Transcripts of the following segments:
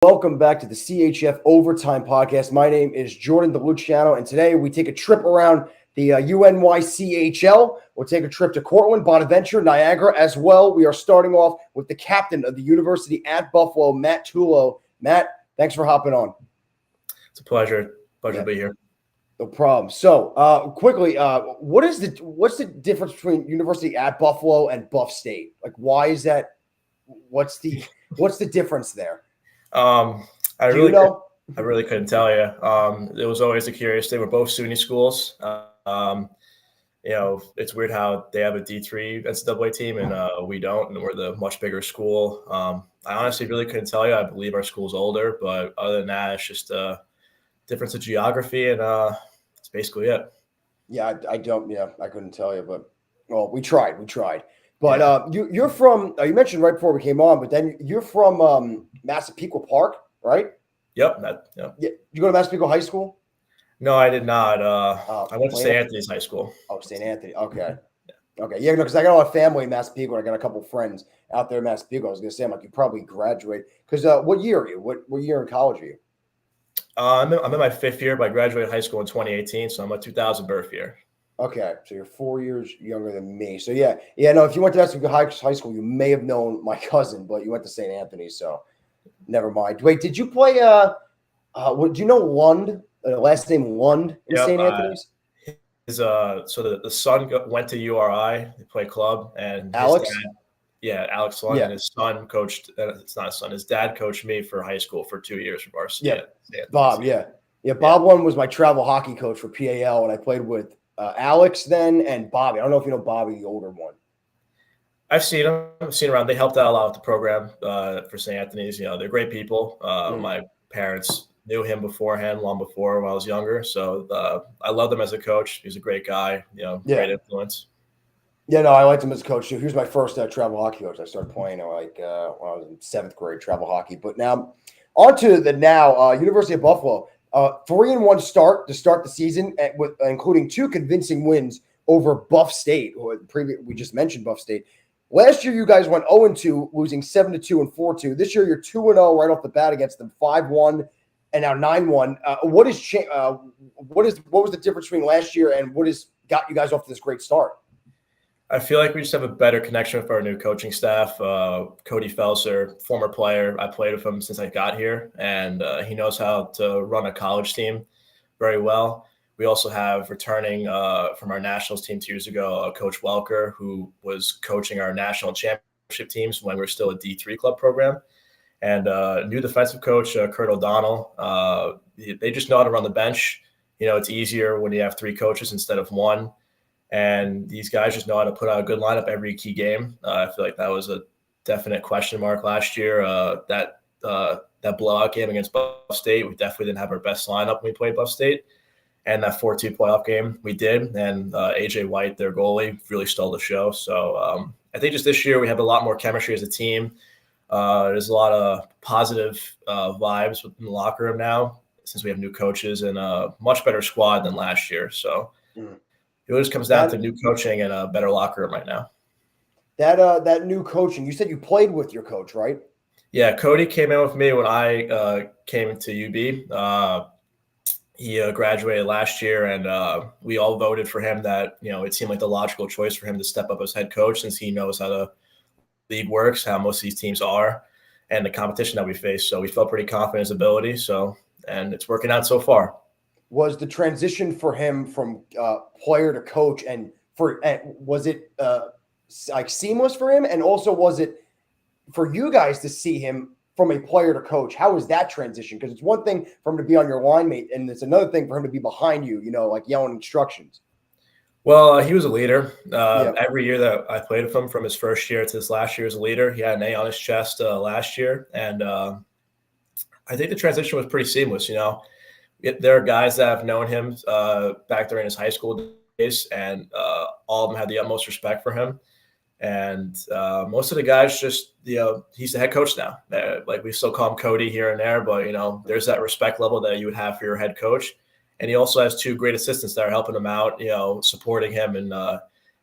Welcome back to the CHF Overtime Podcast. My name is Jordan DeLuciano, and today we take a trip around the UNYCHL. We'll take a trip to Cortland, Bonaventure, Niagara as well. We are starting off with the captain of the University at Buffalo, Matt Tullo. Matt, thanks for hopping on. It's a pleasure. To be here. No problem. So, quickly, what's the difference between University at Buffalo and Buff State? Like, why is that? What's the difference there? I really couldn't tell you. It was always a curious thing. We're both SUNY schools. It's weird how they have a D3 NCAA team and we don't, and we're the much bigger school. I honestly really couldn't tell you. I believe our school's older, but other than that, it's just a difference of geography, and that's basically it. Yeah, I couldn't tell you, but we tried. But you're from, you mentioned right before we came on, but then you're from Massapequa Park, right? Yep. Yeah. You go to Massapequa High School? No, I did not. I went to St. Anthony's High School. Oh, St. Anthony. Okay. Okay. Yeah, because I got a lot of family in Massapequa. I got a couple of friends out there in Massapequa. I was going to say, I'm like, you probably graduate. Because what year are you? What year in college are you? I'm in my fifth year, but I graduated high school in 2018, so I'm a 2000 birth year. Okay, so you're 4 years younger than me. So yeah. No. If you went to Massapequa High School, you may have known my cousin, but you went to St. Anthony's, so never mind. Wait, did you play? Do you know Lund? Last name Lund in St. Anthony's. The son went to URI. They play club, and Alex. Alex Lund, and his son coached. It's not his son. His dad coached me for high school for 2 years for varsity. Yeah, Bob. Yeah. Bob Lund was my travel hockey coach for PAL, and I played with Alex then and Bobby. I don't know if you know Bobby, the older one. I've seen them. I've seen around. They helped out a lot with the program for St. Anthony's. They're great people. My parents knew him beforehand, long before when I was younger. So I love him as a coach. He's a great guy. Great influence. Yeah, no, I liked him as a coach too. He was my first travel hockey coach. I started playing when I was in seventh grade, travel hockey. But now, on to the University of Buffalo. 3-1 start to start the season, including 2 convincing wins over Buff State. We just mentioned Buff State. Last year, you guys went 0-2, losing 7-2 and 4-2. This year, you're 2-0 right off the bat against them, 5-1 and now 9-1. What was the difference between last year and what has got you guys off to this great start? I feel like we just have a better connection with our new coaching staff. Cody Felser, former player. I played with him since I got here, and he knows how to run a college team very well. We also have returning from our nationals team 2 years ago, Coach Welker, who was coaching our national championship teams when we were still a D3 club program, and new defensive coach, Kurt O'Donnell. They just know how to run the bench. It's easier when you have 3 coaches instead of 1. And these guys just know how to put out a good lineup every key game. I feel like that was a definite question mark last year. That blowout game against Buff State, we definitely didn't have our best lineup when we played Buff State. And that 4-2 playoff game, we did. And AJ White, their goalie, really stole the show. So I think just this year we have a lot more chemistry as a team. There's a lot of positive vibes within the locker room now since we have new coaches and a much better squad than last year. So it just comes down to new coaching and a better locker room right now. That new coaching, you said you played with your coach, right? Yeah, Cody came in with me when I came to UB. He graduated last year, and we all voted for him that, it seemed like the logical choice for him to step up as head coach since he knows how the league works, how most of these teams are, and the competition that we face. So we felt pretty confident in his ability. And it's working out so far. Was the transition for him from player to coach, and was it seamless for him? And also, was it for you guys to see him from a player to coach? How was that transition? Because it's one thing for him to be on your line mate, and it's another thing for him to be behind you, like yelling instructions. Well, he was a leader. Every year that I played with him, from his first year to his last year as a leader, he had an A on his chest last year. And I think the transition was pretty seamless, There are guys that have known him back during his high school days, and all of them had the utmost respect for him. And most of the guys just, he's the head coach now. We still call him Cody here and there, but, there's that respect level that you would have for your head coach. And he also has 2 great assistants that are helping him out, supporting him. And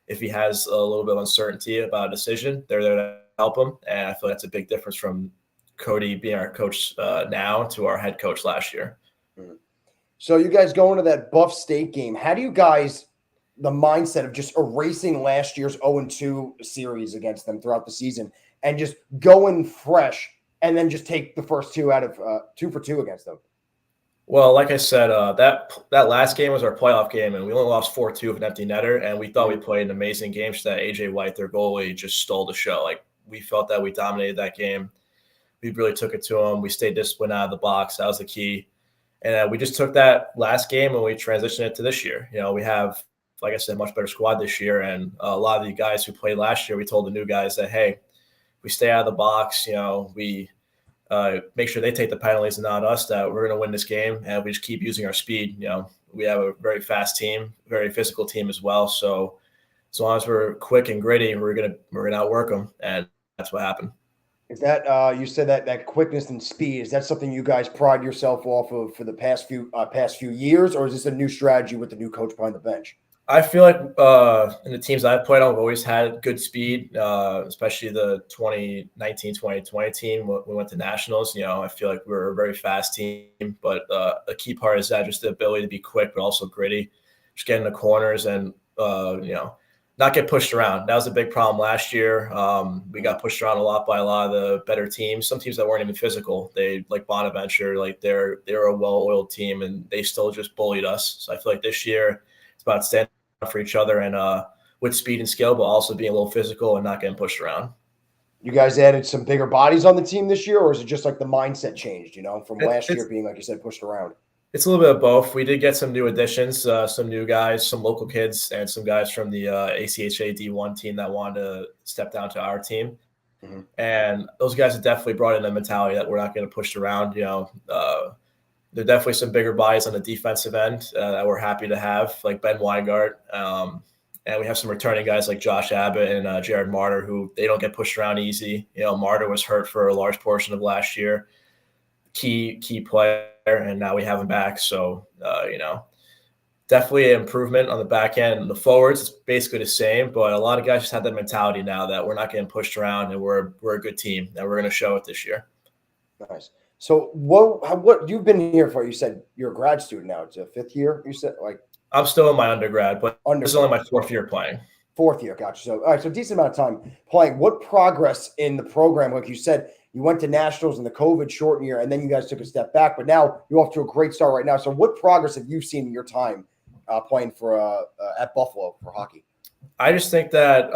if he has a little bit of uncertainty about a decision, they're there to help him. And I feel that's a big difference from Cody being our coach now to our head coach last year. So you guys go into that Buff State game. How do you guys, the mindset of just erasing last year's 0-2 series against them throughout the season and just going fresh and then just take the first two out of 2 for 2 against them? Well, like I said, that last game was our playoff game, and we only lost 4-2 of an empty netter, and we thought we played an amazing game. So that AJ White, their goalie, just stole the show. Like, we felt that we dominated that game. We really took it to them. We stayed disciplined out of the box. That was the key. And we just took that last game and we transitioned it to this year. We have, like I said, a much better squad this year. And a lot of the guys who played last year, we told the new guys that, hey, we stay out of the box. We make sure they take the penalties and not us, that we're going to win this game. And we just keep using our speed. We have a very fast team, very physical team as well. So as long as we're quick and gritty, we're gonna outwork them. And that's what happened. Is that you said that quickness and speed? Is that something you guys pride yourself off of for the past few years, or is this a new strategy with the new coach behind the bench? I feel like in the teams I've played on, we've always had good speed, especially the 2019-2020 team. We went to nationals. I feel like we're a very fast team, but a key part is that just the ability to be quick, but also gritty, just get in the corners and not get pushed around. That was a big problem last year. We got pushed around a lot by a lot of the better teams. Some teams that weren't even physical. They, like Bonaventure, like they're a well-oiled team, and they still just bullied us. So I feel like this year it's about standing up for each other and with speed and skill, but also being a little physical and not getting pushed around. You guys added some bigger bodies on the team this year, or is it just like the mindset changed, from last year being, like you said, pushed around? It's a little bit of both. We did get some new additions, some new guys, some local kids, and some guys from the ACHA D1 team that wanted to step down to our team. Mm-hmm. And those guys have definitely brought in a mentality that we're not going to push around. There are definitely some bigger bodies on the defensive end that we're happy to have, like Ben Weingart. And we have some returning guys like Josh Abbott and Jared Martyr, who they don't get pushed around easy. Martyr was hurt for a large portion of last year. Key player, and now we have him back. So, definitely an improvement on the back end. The forwards, it's basically the same, but a lot of guys just have that mentality now that we're not getting pushed around and we're a good team, and we're going to show it this year. Nice. So what you've been here for? You said you're a grad student now. It's a 5th year. You said I'm still in my undergrad, but this is only my 4th year playing. 4th year, gotcha. So all right, so decent amount of time playing. What progress in the program? Like you said, you went to nationals in the COVID shortened year, and then you guys took a step back. But now you're off to a great start right now. So what progress have you seen in your time playing for at Buffalo for hockey? I just think that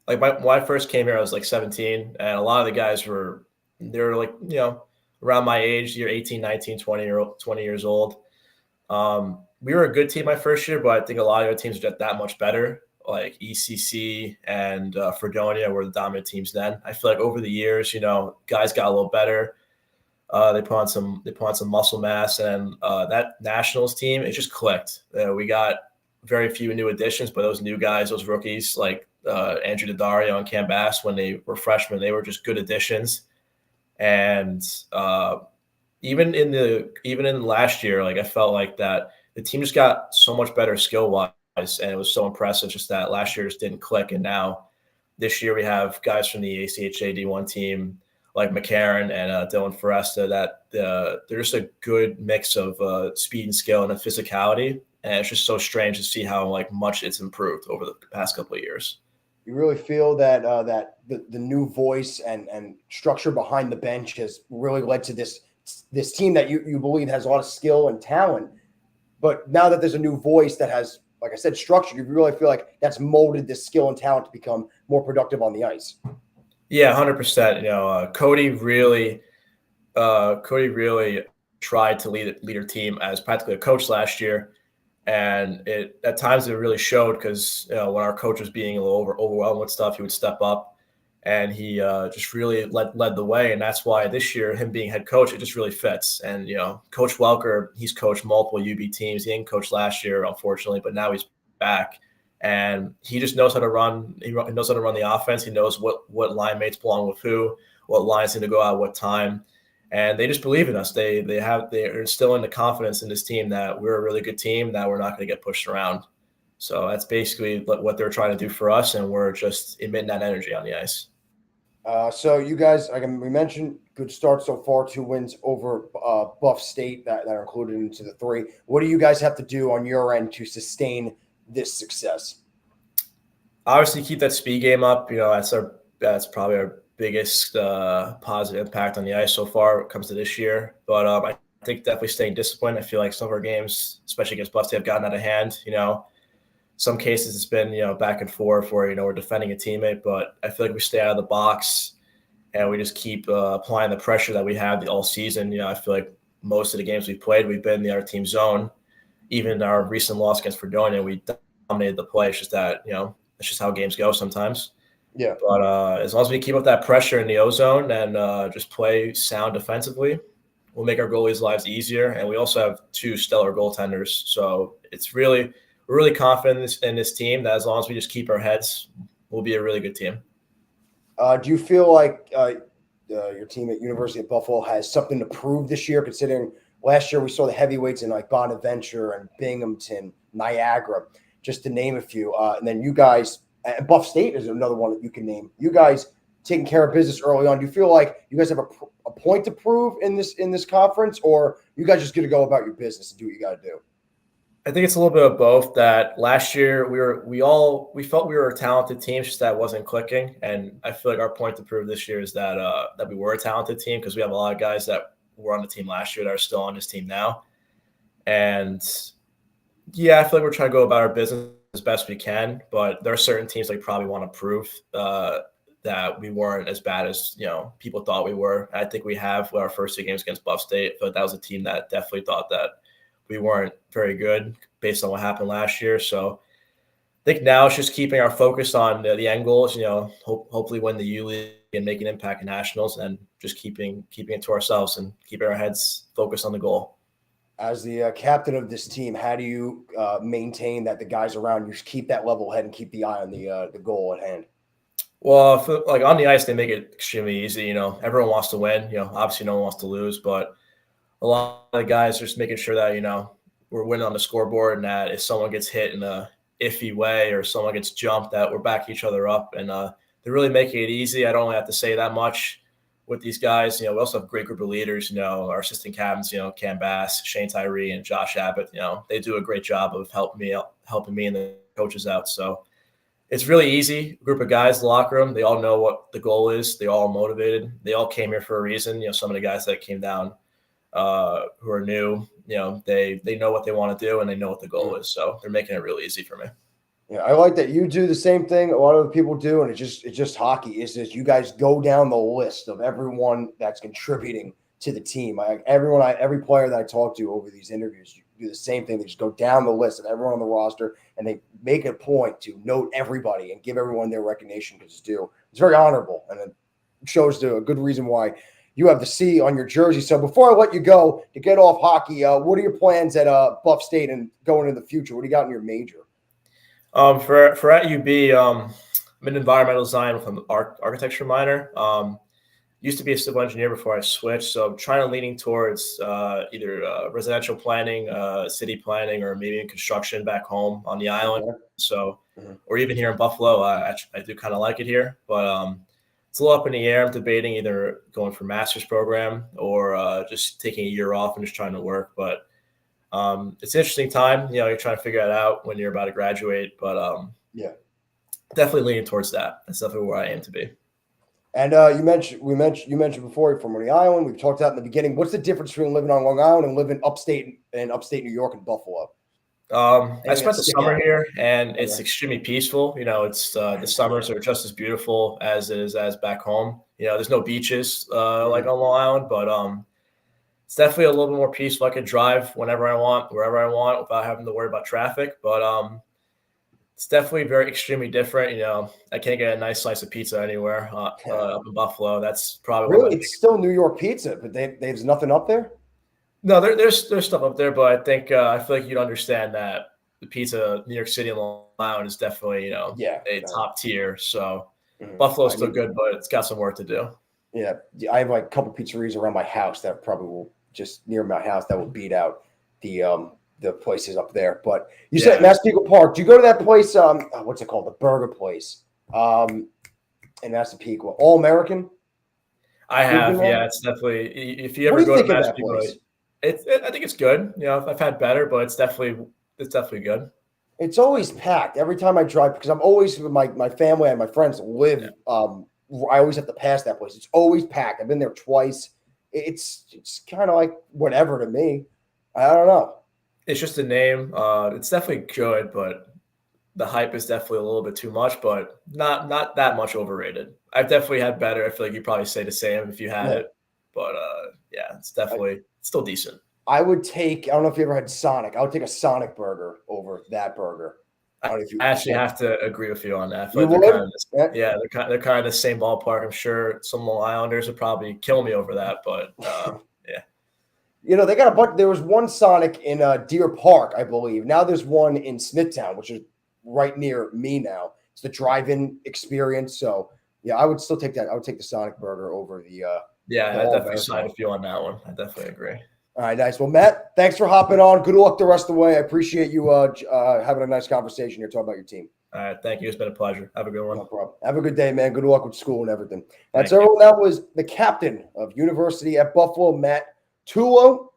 when I first came here, I was like 17, and a lot of the guys were around my age. You're 18, 19, 20 years old. We were a good team my first year, but I think a lot of other teams are just that much better. Like ECC and Fredonia were the dominant teams then. I feel like over the years, guys got a little better. They put on some muscle mass, and that nationals team, it just clicked. We got very few new additions, but those new guys, those rookies like Andrew Daddario and Cam Bass, when they were freshmen, they were just good additions. And even in last year, I felt like that the team just got so much better skill wise. And it was so impressive just that last year just didn't click. And now this year we have guys from the ACHA D1 team like McCarron and Dylan Foresta that they're just a good mix of speed and skill and physicality. And it's just so strange to see how much it's improved over the past couple of years. You really feel that that the new voice and structure behind the bench has really led to this team that you believe has a lot of skill and talent. But now that there's a new voice that has, like I said, structure, you really feel like that's molded this skill and talent to become more productive on the ice. Yeah, 100%. Cody really tried to lead her team as practically a coach last year, and at times it really showed because when our coach was being a little overwhelmed with stuff, he would step up and he just really led the way, and that's why this year him being head coach, it just really fits. And Coach Welker, he's coached multiple UB teams. He didn't coach last year, unfortunately, but now he's back. And he just knows how to run. He knows how to run the offense. He knows what line mates belong with who, what lines need to go out at what time. And they just believe in us. They're instilling the confidence in this team that we're a really good team, that we're not going to get pushed around. So that's basically what they're trying to do for us, and we're just emitting that energy on the ice. So you guys, we mentioned good start so far, 2 wins over Buff State that are included into the 3. What do you guys have to do on your end to sustain this success? Obviously, keep that speed game up. That's probably our biggest positive impact on the ice so far when it comes to this year. But I think definitely staying disciplined. I feel like some of our games, especially against Buff State, have gotten out of hand. Some cases it's been back and forth where we're defending a teammate, but I feel like we stay out of the box and we just keep applying the pressure that we had all season. I feel like most of the games we played, we've been in the other team zone. Even our recent loss against Fredonia, we dominated the play. It's just that it's just how games go sometimes. Yeah. But as long as we keep up that pressure in the O-zone and just play sound defensively, we'll make our goalies' lives easier. And we also have 2 stellar goaltenders, so we're really confident in this team that as long as we just keep our heads, we'll be a really good team. Do you feel like your team at University of Buffalo has something to prove this year, considering last year we saw the heavyweights in like Bonaventure and Binghamton, Niagara, just to name a few. And then you guys, Buff State is another one that you can name. You guys taking care of business early on. Do you feel like you guys have a point to prove in this conference, or you guys just going to go about your business and do what you got to do? I think it's a little bit of both. That last year we felt we were a talented team, just that wasn't clicking. And I feel like our point to prove this year is that we were a talented team, because we have a lot of guys that were on the team last year that are still on this team now. And yeah, I feel like we're trying to go about our business as best we can, but there are certain teams that probably want to prove that we weren't as bad as people thought we were. I think we have with our first 2 games against Buff State, but that was a team that definitely thought that we weren't very good based on what happened last year. So I think now it's just keeping our focus on the end goals, hopefully win the U League and make an impact in nationals, and just keeping it to ourselves and keeping our heads focused on the goal. As the captain of this team, how do you maintain that the guys around you keep that level head and keep the eye on the goal at hand? Well, like on the ice, they make it extremely easy. Everyone wants to win. Obviously no one wants to lose, but a lot of the guys are just making sure that, we're winning on the scoreboard, and that if someone gets hit in a iffy way or someone gets jumped, that we're backing each other up. And they're really making it easy. I don't really have to say that much with these guys. We also have a great group of leaders, our assistant captains, Cam Bass, Shane Tyree, and Josh Abbott. They do a great job of helping me and the coaches out. So it's really easy. A group of guys in the locker room, they all know what the goal is. They all motivated. They all came here for a reason. Some of the guys that came down who are new, they know what they want to do and they know what the goal is. So they're making it really easy for me. Yeah, I like that you do the same thing a lot of people do, and it's just hockey. Is just you guys go down the list of everyone that's contributing to the team. Every player that I talk to over these interviews, you do the same thing. They just go down the list of everyone on the roster, and they make a point to note everybody and give everyone their recognition because it's due. It's very honorable, and it shows a good reason why you have the C on your jersey. So before I let you go to get off hockey, what are your plans at Buff State and going into the future? What do you got in your major? For at UB, I'm in environmental design with an architecture minor. Used to be a civil engineer before I switched, so I'm trying to leaning towards either residential planning, city planning, or maybe in construction back home on the island. Okay. So, or even here in Buffalo, I do kind of like it here, but it's a little up in the air. I'm debating either going for a master's program or just taking a year off and just trying to work. But it's an interesting time. You're trying to figure it out when you're about to graduate. But yeah, definitely leaning towards that. That's definitely where I aim to be. And you mentioned before you're from the island. We've talked about in the beginning. What's the difference between living on Long Island and living upstate New York and Buffalo? I spent the summer here, and it's extremely peaceful. It's the summers are just as beautiful as back home. There's no beaches like on Long Island, but it's definitely a little bit more peaceful. I can drive whenever I want, wherever I want, without having to worry about traffic. But it's definitely extremely different. I can't get a nice slice of pizza anywhere up in Buffalo. That's probably really it's still New York pizza, but there's nothing up there. No, there's stuff up there, but I think I feel like you'd understand that the pizza New York City and Long Island is definitely a top tier. So Buffalo's still good, but it's got some work to do. Yeah, I have like a couple pizzerias around my house that probably will just near my house that will beat out the places up there. But you said Massapequa Park. Do you go to that place? What's it called? The burger place. And that's the peak one. All-American? I have, There? yeah. It's definitely if you What ever do you go to think of match that people, place? I think it's good. You know, I've had better, but it's definitely good. It's always packed every time I drive because I'm always with my family and my friends live. I always have to pass that place. It's always packed. I've been there twice. It's kind of like whatever to me. I don't know. It's just a name. It's definitely good, but the hype is definitely a little bit too much, but not that much overrated. I've definitely had better. I feel like you'd probably say the same if you had Yeah. it, but yeah, it's definitely still decent. I would take. I don't know if you ever had Sonic. I would take a Sonic burger over that burger. I don't know if I actually have to agree with you on that. I feel you like they're would. kind of they're kind of the same ballpark. I'm sure some Long Islanders would probably kill me over that, but yeah. You know, they got a bunch. There was one Sonic in Deer Park, I believe. Now there's one in Smithtown, which is right near me now. It's the drive-in experience. So, yeah, I would still take that. I would take the Sonic burger over the Yeah, the I definitely All-American. side with you on that one. I definitely agree. All right, nice. Well, Matt, thanks for hopping on. Good luck the rest of the way. I appreciate you having a nice conversation here talking about your team. All right, thank you. It's been a pleasure. Have a good one. No problem. Have a good day, man. Good luck with school and everything. All right, Thank so everyone, that was the captain of University at Buffalo, Matt Tulo,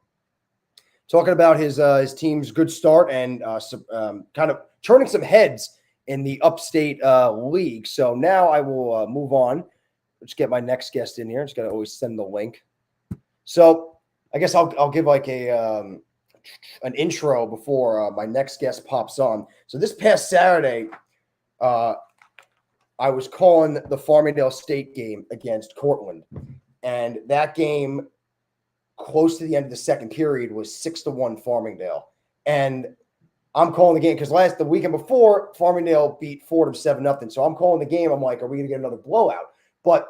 talking about his team's good start and kind of turning some heads in the Upstate League. So now I will move on. Let's get my next guest in here. Just got to always send the link. So I guess I'll give like an intro before my next guest pops on. So this past Saturday, I was calling the Farmingdale State game against Cortland, and that game, close to the end of the second period, was 6-1 Farmingdale. And I'm calling the game because the weekend before, Farmingdale beat Fordham 7-0. So I'm calling the game. I'm like, are we going to get another blowout? But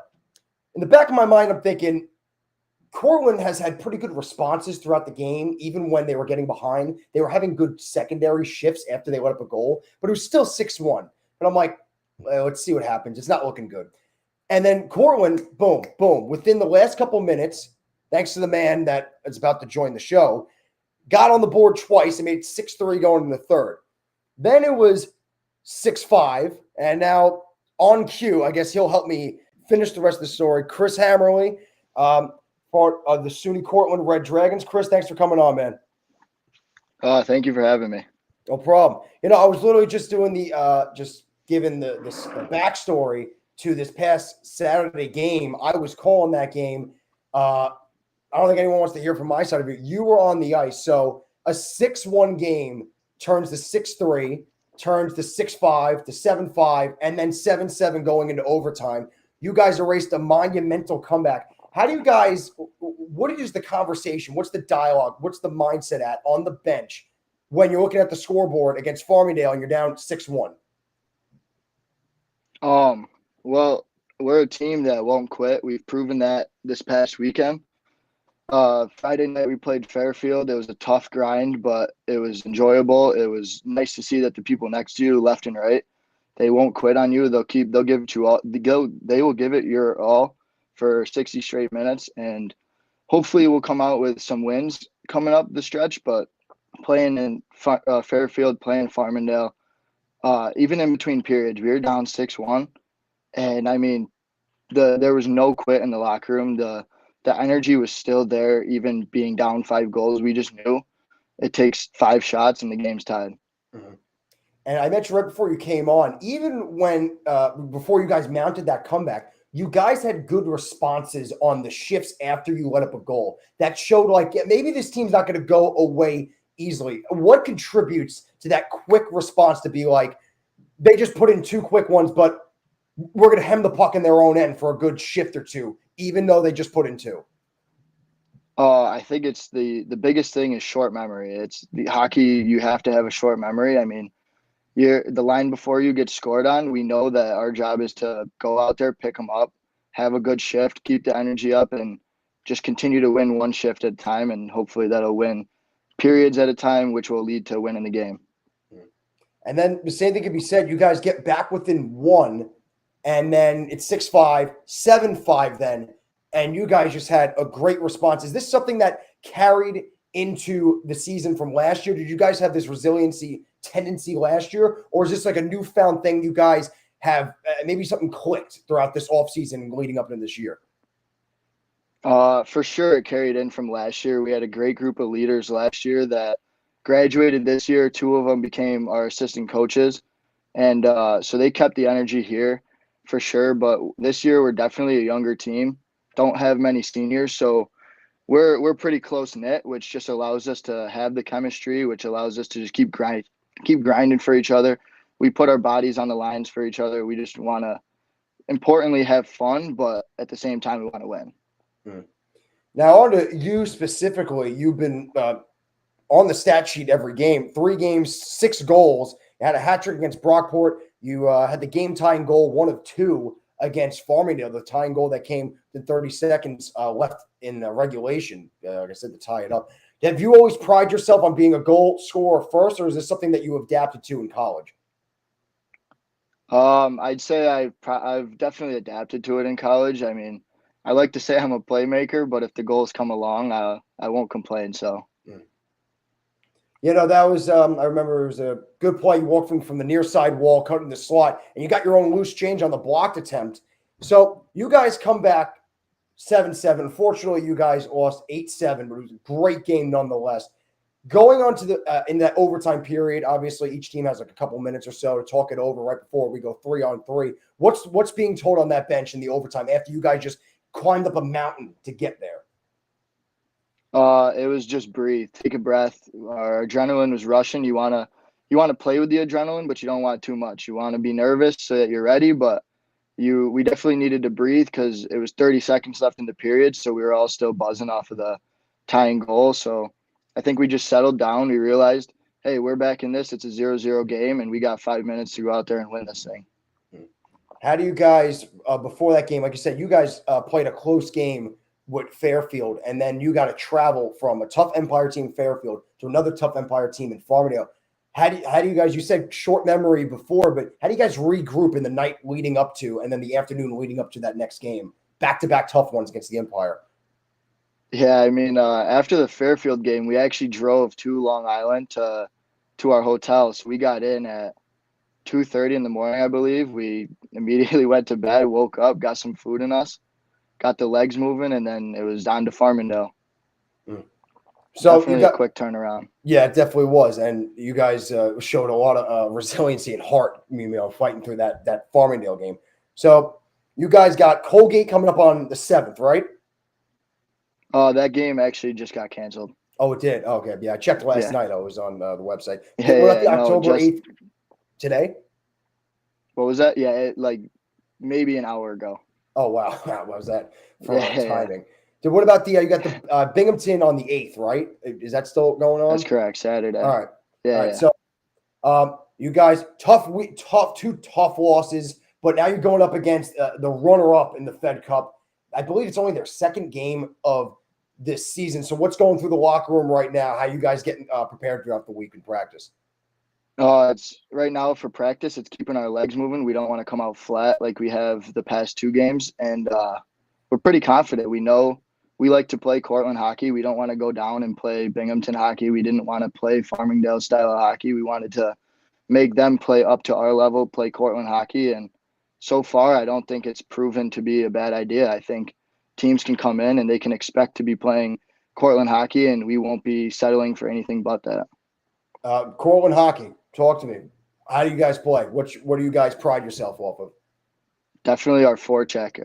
in the back of my mind, I'm thinking Cortland has had pretty good responses throughout the game, even when they were getting behind. They were having good secondary shifts after they let up a goal, but it was still 6-1. But I'm like, well, let's see what happens. It's not looking good. And then Cortland, boom, boom, within the last couple of minutes, thanks to the man that is about to join the show, got on the board twice and made 6-3 going in the third. Then it was 6-5, and now on cue, I guess he'll help me finish the rest of the story. Chris Hammerly, part of the SUNY Cortland Red Dragons. Chris, thanks for coming on, man. Thank you for having me. No problem. You know, I was literally just doing just giving the backstory to this past Saturday game. I was calling that game. I don't think anyone wants to hear from my side of it. You were on the ice. So a 6-1 game turns to 6-3, turns to 6-5 to 7-5, and then 7-7 going into overtime. You guys erased a monumental comeback. How do you guys – what is the conversation? What's the dialogue? What's the mindset at on the bench when you're looking at the scoreboard against Farmingdale and you're down 6-1? Well, we're a team that won't quit. We've proven that this past weekend. Friday night we played Fairfield. It was a tough grind, but it was enjoyable. It was nice to see that the people next to you, left and right, they won't quit on you. They'll give it you all. They will give it your all for 60 straight minutes, and hopefully we'll come out with some wins coming up the stretch. But playing in Fairfield, playing Farmingdale, even in between periods, we were down 6-1, and I mean, there was no quit in the locker room. The energy was still there, even being down 5 goals. We just knew it takes 5 shots and the game's tied. Mm-hmm. And I mentioned right before you came on, even when before you guys mounted that comeback, you guys had good responses on the shifts after you let up a goal. That showed like, yeah, maybe this team's not going to go away easily. What contributes to that quick response to be like, they just put in 2 quick ones, but we're going to hem the puck in their own end for a good shift or 2, even though they just put in 2? I think it's the biggest thing is short memory. It's the hockey. You have to have a short memory. I mean, the line before you get scored on, we know that our job is to go out there, pick them up, have a good shift, keep the energy up, and just continue to win one shift at a time. And hopefully that'll win periods at a time, which will lead to winning the game. And then the same thing can be said. You guys get back within 1, and then it's 6-5, 7-5 then, and you guys just had a great response. Is this something that carried into the season from last year? Did you guys have this resiliency tendency last year, or is this like a newfound thing you guys have maybe something clicked throughout this offseason and leading up into this year? For sure, it carried in from last year. We had a great group of leaders last year that graduated this year. 2 of them became our assistant coaches, and so they kept the energy here for sure. But this year, we're definitely a younger team. Don't have many seniors, so we're pretty close knit, which just allows us to have the chemistry, which allows us to just keep grinding for each other. We put our bodies on the lines for each other. We just want to, importantly, have fun, but at the same time, we want to win. Now, on to you specifically, you've been on the stat sheet every game, 3 games, 6 goals. You had a hat trick against Brockport. You had the game tying goal, 1 of 2 against Farmingdale, the tying goal that came to 30 seconds left in regulation, like I said, to tie it up. Have you always prided yourself on being a goal scorer first, or is this something that you adapted to in college? I'd say I've definitely adapted to it in college. I mean, I like to say I'm a playmaker, but if the goals come along, I won't complain. So, that was I remember it was a good play. You walked from the near side wall, cutting the slot, and you got your own loose change on the blocked attempt. So you guys come back 7-7. Unfortunately, you guys lost 8-7, but it was a great game nonetheless. Going on to the in that overtime period, obviously each team has like a couple minutes or so to talk it over right before we go 3-on-3. What's being told on that bench in the overtime after you guys just climbed up a mountain to get there? It was just breathe, take a breath. Our adrenaline was rushing. You wanna play with the adrenaline, but you don't want too much. You want to be nervous so that you're ready, but we definitely needed to breathe because it was 30 seconds left in the period, so we were all still buzzing off of the tying goal. So I think we just settled down. We realized, hey, we're back in this. It's a 0-0 game, and we got 5 minutes to go out there and win this thing. How do you guys, before that game, like you said, you guys played a close game with Fairfield, and then you got to travel from a tough Empire team, Fairfield, to another tough Empire team in Farmingdale. How do you guys, you said short memory before, but how do you guys regroup in the night leading up to, and then the afternoon leading up to that next game? Back-to-back tough ones against the Empire. Yeah, I mean, after the Fairfield game, we actually drove to Long Island to our hotel. So we got in at 2:30 in the morning, I believe. We immediately went to bed, woke up, got some food in us, got the legs moving, and then it was on to Farmingdale. So definitely a quick turnaround. Yeah, it definitely was, and you guys showed a lot of resiliency and heart, fighting through that Farmingdale game. So you guys got Colgate coming up on the 7th, right? That game actually just got canceled. Oh, it did? Oh, okay. Yeah, I checked last night. I was on the website. Yeah, October 8th today? What was that? Yeah, like maybe an hour ago. Oh, wow. What was that for timing? So what about you got the Binghamton on the 8th, right? Is that still going on? That's correct, Saturday. All right. Yeah. All right. So you guys, two tough losses, but now you're going up against the runner-up in the Fed Cup. I believe it's only their second game of this season. So what's going through the locker room right now? How you guys getting prepared throughout the week in practice? It's right now for practice. It's keeping our legs moving. We don't want to come out flat like we have the past 2 games, and we're pretty confident. We know we like to play Cortland hockey. We don't want to go down and play Binghamton hockey. We didn't want to play Farmingdale style of hockey. We wanted to make them play up to our level, play Cortland hockey, and so far I don't think it's proven to be a bad idea. I think teams can come in and they can expect to be playing Cortland hockey, and we won't be settling for anything but that. Cortland hockey. Talk to me. How do you guys play? What do you guys pride yourself off of? Definitely our forecheck.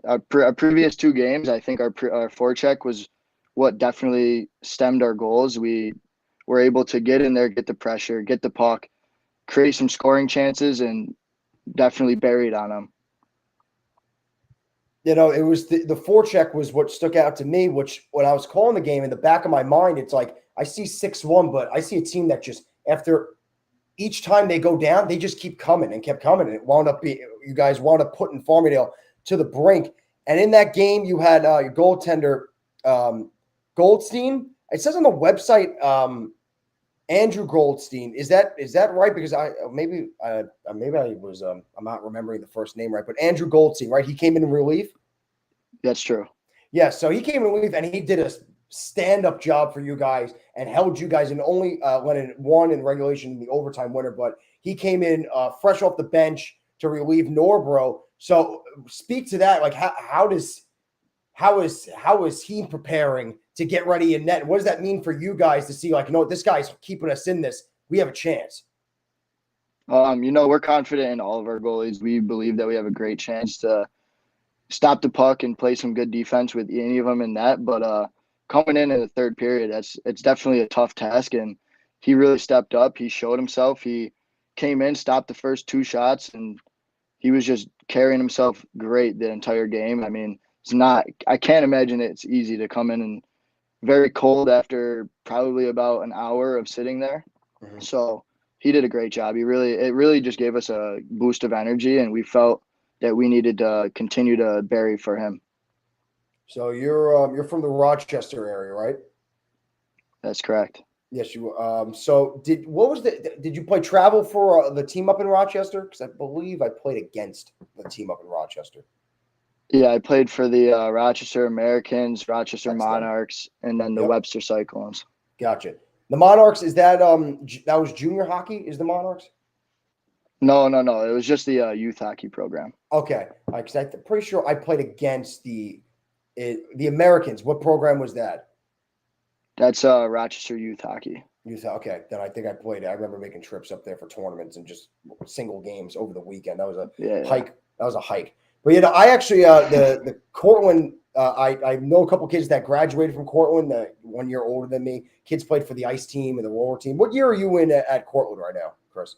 Our previous 2 games, I think our forecheck was what definitely stemmed our goals. We were able to get in there, get the pressure, get the puck, create some scoring chances, and definitely buried on them. It was the forecheck was what stuck out to me, which when I was calling the game in the back of my mind, it's like I see 6-1, but I see a team that just after each time they go down, they just keep coming and kept coming. And it wound up being, you guys wound up putting Farmingdale to the brink. And in that game, you had your goaltender, Goldstein. It says on the website, Andrew Goldstein. Is that right? Because maybe I was I'm not remembering the first name right, but Andrew Goldstein, right? He came in relief. That's true. Yeah, so he came in relief and he did a stand-up job for you guys and held you guys and only let in one in regulation in the overtime winner, but he came in fresh off the bench to relieve Norbro. So speak to that. Like how is he preparing to get ready in net? What does that mean for you guys to see, like, this guy's keeping us in this. We have a chance. We're confident in all of our goalies. We believe that we have a great chance to stop the puck and play some good defense with any of them in net. But coming in the third period, it's definitely a tough task, and he really stepped up. He showed himself. He came in, stopped the first 2 shots, and he was just carrying himself great the entire game. I mean, I can't imagine it's easy to come in and very cold after probably about an hour of sitting there. Mm-hmm. So he did a great job. It really just gave us a boost of energy, and we felt that we needed to continue to bury for him. So you're from the Rochester area, right? That's correct. Yes, you. So did you play travel for the team up in Rochester? Because I believe I played against the team up in Rochester. Yeah, I played for the Rochester Americans, Rochester Monarchs, and then the Webster Cyclones. Gotcha. The Monarchs, is that that was junior hockey? Is the Monarchs? No. It was just the youth hockey program. Okay, because I'm pretty sure I played against the Americans. What program was that? That's Rochester youth hockey. Okay, then I think I played. I remember making trips up there for tournaments and just single games over the weekend. That was a hike. That was a hike. But I actually the Cortland. I know a couple kids that graduated from Cortland, 1 year older than me. Kids played for the ice team and the roller team. What year are you in at Cortland right now, Chris?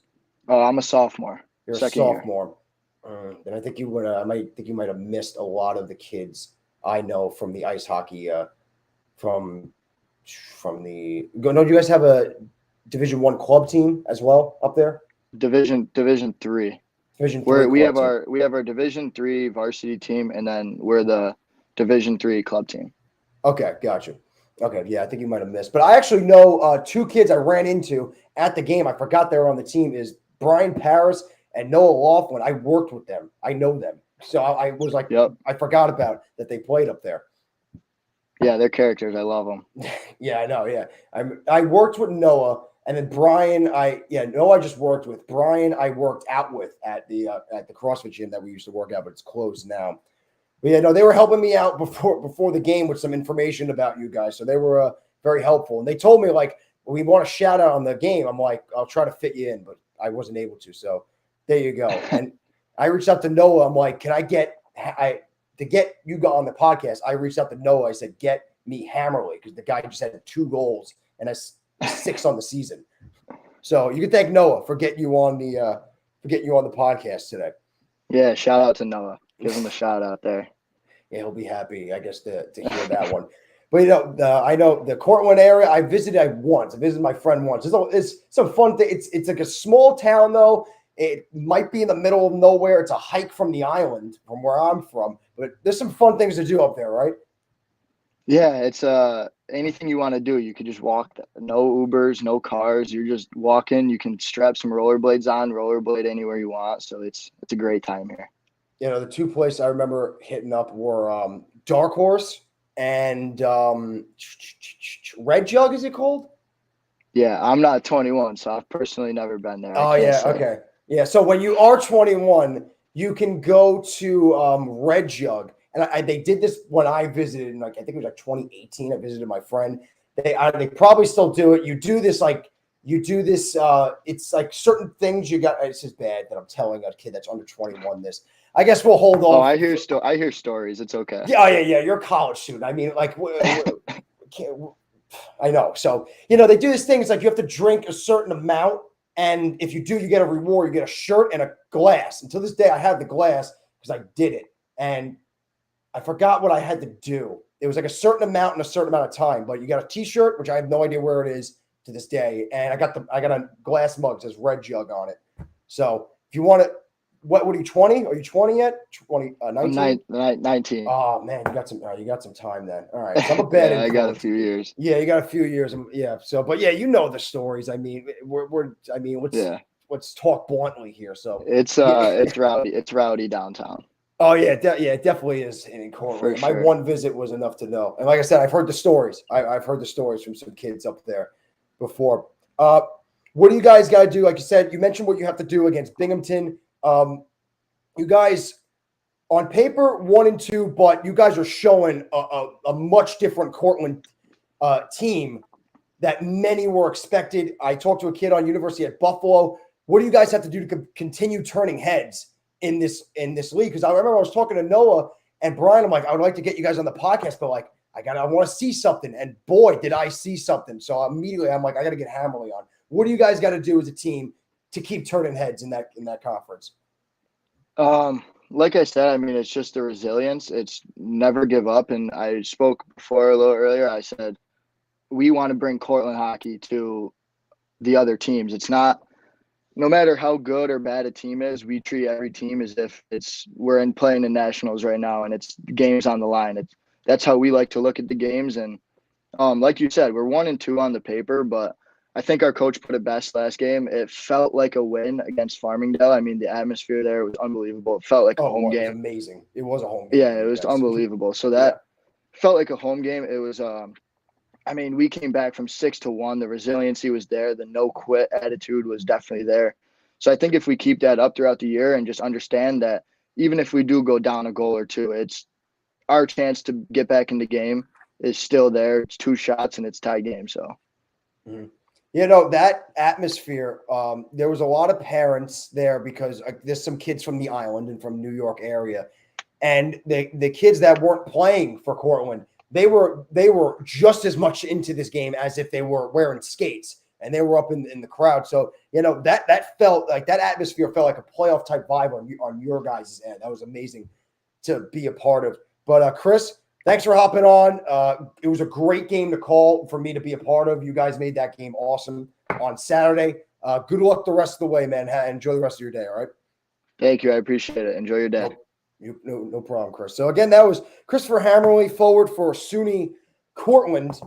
Oh, I'm a sophomore. You're a sophomore. Then I think you would. I think you might have missed a lot of the kids I know from the ice hockey. From the. No, do you guys have a Division I club team as well up there? Division 3. Division 3. We have our Division 3 varsity team, and then we're the Division 3 club team. Okay, gotcha. Okay, yeah, I think you might have missed. But I actually know 2 kids I ran into at the game. I forgot they were on the team. Is Brian Paris and Noah Laughlin. I worked with them. I know them. So I was like, I forgot about that they played up there. Yeah, they're characters. I love them. Yeah, I know. Yeah, I worked with Noah, and then Brian. Noah I just worked with. Brian I worked out with at the CrossFit gym that we used to work out, but it's closed now. But yeah, no, they were helping me out before the game with some information about you guys, so they were very helpful. And they told me, like, we want a shout out on the game. I'm like, I'll try to fit you in, but I wasn't able to. So there you go. And I reached out to Noah. I'm like, can I get to get you on the podcast? I reached out to Noah. I said, get me Hammerly, because the guy just had 2 goals and has 6 on the season. So you can thank Noah for getting you on the podcast today. Yeah, shout out to Noah. Give him a shout out there. Yeah, he'll be happy, I guess, to hear that one. But I know the Cortland area. I visited once. I visited my friend once. It's some fun thing. It's like a small town though. It might be in the middle of nowhere. It's a hike from the island, from where I'm from. But there's some fun things to do up there, right? Yeah, it's anything you want to do. You could just walk. No Ubers, no cars. You're just walking. You can strap some rollerblades on, rollerblade anywhere you want. So it's a great time here. The 2 places I remember hitting up were Dark Horse and Red Jug. Is it called? Yeah, I'm not 21, so I've personally never been there. Oh yeah, okay. Yeah, so when you are 21, you can go to Red Jug. And they did this when I visited, I think it was 2018. I visited my friend. They probably still do it. You do this it's like certain things you got. It's just bad that I'm telling a kid that's under 21 this. I guess we'll hold on. Oh, I hear stories. It's okay. Yeah. You're a college student. I mean, like, I know. So, they do this thing. It's like you have to drink a certain amount. And if you do, you get a reward. You get a shirt and a glass. Until this day, I have the glass because I did it. And I forgot what I had to do. It was like a certain amount in a certain amount of time. But you got a T-shirt, which I have no idea where it is to this day. And I got a glass mug that says Red Jug on it. So if you want it, what are you, 20? Are you 20 yet? 19? 19. Oh man, you got some time then. All right. So I'm a bad I got a few years. Yeah, you got a few years. Yeah. So, but yeah, the stories. I mean, let's talk bluntly here. So it's rowdy. It's rowdy downtown. Oh yeah, it definitely is in Cortland. For My sure. one visit was enough to know. And like I said, I've heard the stories. I've heard the stories from some kids up there before. What do you guys got to do? Like you said, you mentioned what you have to do against Binghamton. You guys on paper 1-2, but you guys are showing a much different Cortland team that many were expected. I talked to a kid on University at Buffalo. What do you guys have to do to continue turning heads in this league? Because I remember I was talking to Noah and Brian. I'm like, I would like to get you guys on the podcast, but like I want to see something. And boy, did I see something. So immediately I'm like, I got to get Hammerly on. What do you guys got to do as a team to keep turning heads in that conference? Like I said, I mean, it's just the resilience. It's never give up. And I spoke before a little earlier. I said we want to bring Cortland hockey to the other teams. It's not, no matter how good or bad a team is, we treat every team as if we're playing in nationals right now and it's games on the line. That's how we like to look at the games. And like you said, we're 1-2 on the paper, but I think our coach put it best last game. It felt like a win against Farmingdale. I mean, the atmosphere there was unbelievable. It felt like a home game. It was amazing. It was a home game. Yeah, it was unbelievable. So that felt like a home game. It was I mean, we came back from 6-1. The resiliency was there. The no quit attitude was definitely there. So I think if we keep that up throughout the year and just understand that even if we do go down a goal or two, it's our chance to get back in the game is still there. It's 2 shots and it's tie game. So, You know, that atmosphere, there was a lot of parents there because there's some kids from the island and from New York area. And the kids that weren't playing for Cortland, they were just as much into this game as if they were wearing skates and they were up in the crowd. So, you know, that felt like that atmosphere felt like a playoff type vibe on your guys' end. That was amazing to be a part of. But Chris, thanks for hopping on. It was a great game to call for me to be a part of. You guys made that game awesome on Saturday. Good luck the rest of the way, man. Enjoy the rest of your day, all right? Thank you. I appreciate it. Enjoy your day. No problem, Chris. So, again, that was Christopher Hammerly, forward for SUNY Cortland.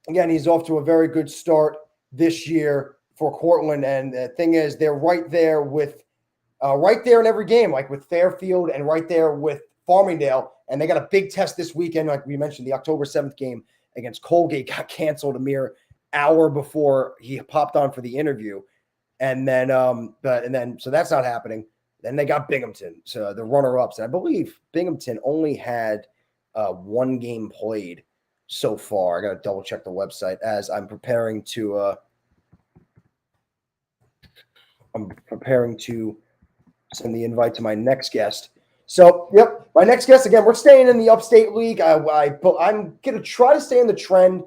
Again, he's off to a very good start this year for Cortland. And the thing is, they're right there in every game, like with Fairfield and right there with Farmingdale. And they got a big test this weekend. Like we mentioned, the October 7th game against Colgate got canceled a mere hour before he popped on for the interview. And then, so that's not happening. Then they got Binghamton, so the runner-ups. And I believe Binghamton only had 1 game played so far. I got to double-check the website as I'm preparing to send the invite to my next guest. So, yep, my next guest, again, we're staying in the Upstate League. I'm going to try to stay in the trend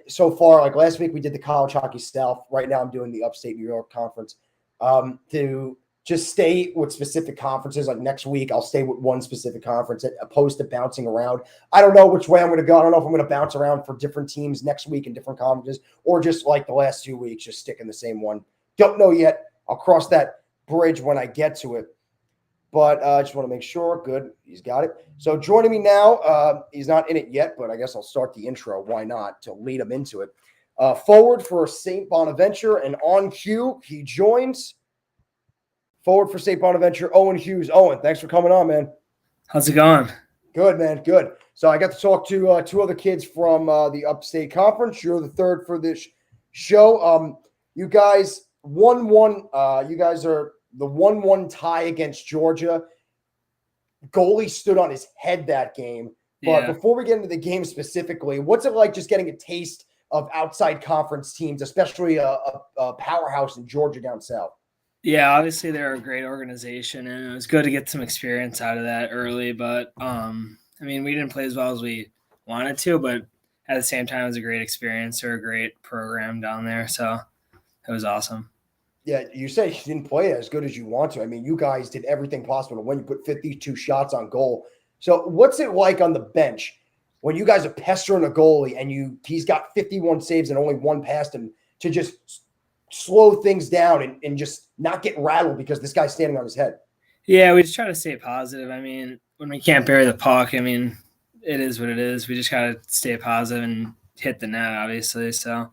so far. Like last week, we did the College Hockey South. Right now, I'm doing the Upstate New York Conference to just stay with specific conferences. Like next week, I'll stay with one specific conference as opposed to bouncing around. I don't know which way I'm going to go. I don't know if I'm going to bounce around for different teams next week in different conferences or just like the last 2 weeks, just stick in the same one. Don't know yet. I'll cross that bridge when I get to it. But I just want to make sure. Good. He's got it. So joining me now, he's not in it yet, but I guess I'll start the intro. Why not? To lead him into it. Forward for St. Bonaventure and on cue, he joins. Forward for St. Bonaventure, Owen Hughes. Owen, thanks for coming on, man. How's it going? Good, man. Good. So I got to talk to 2 other kids from the Upstate Conference. You're the third for this show. You guys 1-1. You guys are the 1-1 tie against Georgia. Goalie stood on his head that game. But before we get into the game specifically, what's it like just getting a taste of outside conference teams, especially a powerhouse in Georgia down south? Yeah, obviously they're a great organization, and it was good to get some experience out of that early. But, I mean, we didn't play as well as we wanted to, but at the same time, it was a great experience. They're a great program down there, so it was awesome. Yeah, you said you didn't play as good as you want to. I mean, you guys did everything possible to win. You put 52 shots on goal. So what's it like on the bench when you guys are pestering a goalie and he's got 51 saves and only 1 past him to just slow things down and just not get rattled because this guy's standing on his head? Yeah, we just try to stay positive. I mean, when we can't bury the puck, I mean, it is what it is. We just got to stay positive and hit the net, obviously. So,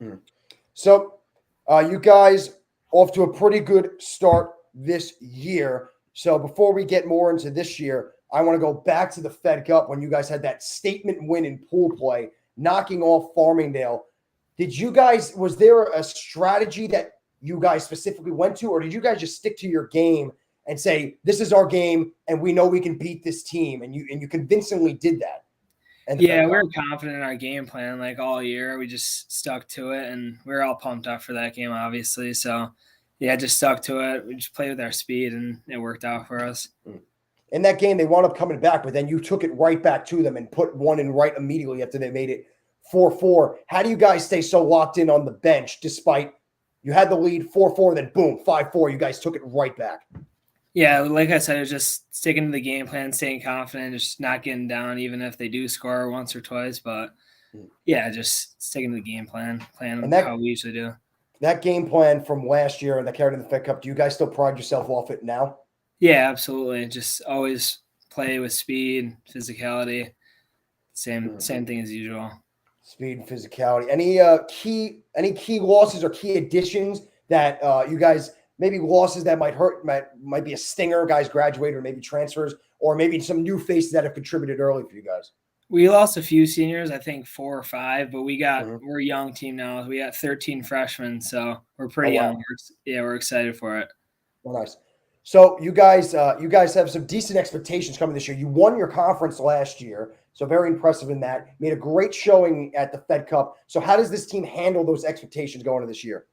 you guys off to a pretty good start this year. So before we get more into this year, I want to go back to the Fed Cup when you guys had that statement win in pool play, knocking off Farmingdale. Was there a strategy that you guys specifically went to, or did you guys just stick to your game and say, this is our game and we know we can beat this team? And you convincingly did that. Yeah, we were confident in our game plan like all year. We just stuck to it, and we were all pumped up for that game, obviously. So, yeah, just stuck to it. We just played with our speed, and it worked out for us. In that game, they wound up coming back, but then you took it right back to them and put one in right immediately after they made it 4-4. How do you guys stay so locked in on the bench despite you had the lead 4-4, then boom, 5-4, you guys took it right back? Yeah, like I said, it was just sticking to the game plan, staying confident, just not getting down, even if they do score once or twice. But, yeah, just sticking to the game plan how we usually do. That game plan from last year and that carried in the Fed Cup, do you guys still pride yourself off it now? Yeah, absolutely. Just always play with speed, physicality, same thing as usual. Speed and physicality. Any key losses or key additions that you guys – maybe losses that might hurt, might be a stinger, guys graduate or maybe transfers, or maybe some new faces that have contributed early for you guys? We lost a few seniors, I think 4 or 5, but we're a young team now. We got 13 freshmen, so we're pretty young. We're excited for it. Well, nice. So you guys have some decent expectations coming this year. You won your conference last year, so very impressive in that. Made a great showing at the Fed Cup. So how does this team handle those expectations going into this year?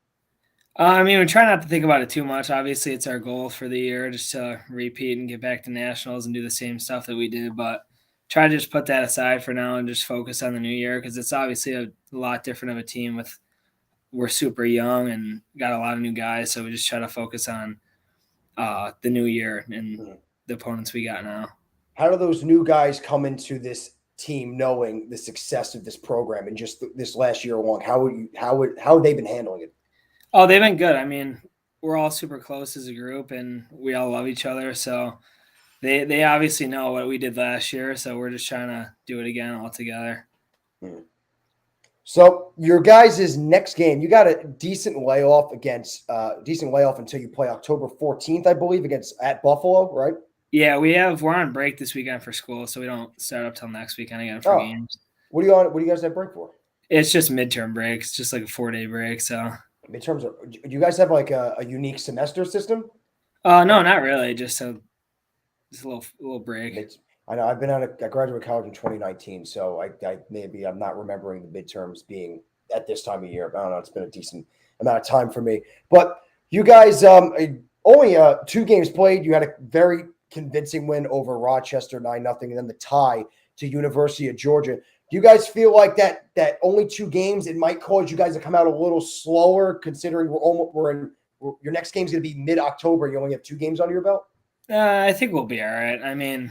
We try not to think about it too much. Obviously, it's our goal for the year just to repeat and get back to nationals and do the same stuff that we did. But try to just put that aside for now and just focus on the new year because it's obviously a lot different of a team. We're super young and got a lot of new guys, so we just try to focus on the new year and the opponents we got now. How do those new guys come into this team knowing the success of this program and just this last year long? How have they been handling it? Oh, they've been good. I mean, we're all super close as a group, and we all love each other. So they obviously know what we did last year. So we're just trying to do it again all together. So your guys' next game, you got a decent layoff until you play October 14th, I believe, at Buffalo, right? Yeah, we're on break this weekend for school, so we don't start up till next weekend again for games. What do you guys have break for? It's just midterm breaks, just like a 4-day break. So. Midterms do you guys have like a unique semester system? No, not really. Just a little break. I know I graduated college in 2019, so I'm not remembering the midterms being at this time of year. But I don't know. It's been a decent amount of time for me. But you guys only 2 games played. You had a very convincing win over Rochester 9-0, and then the tie to University of Georgia. Do you guys feel like that only 2 games, it might cause you guys to come out a little slower, considering your next game's going to be mid-October? You only have 2 games under your belt. I think we'll be all right. I mean,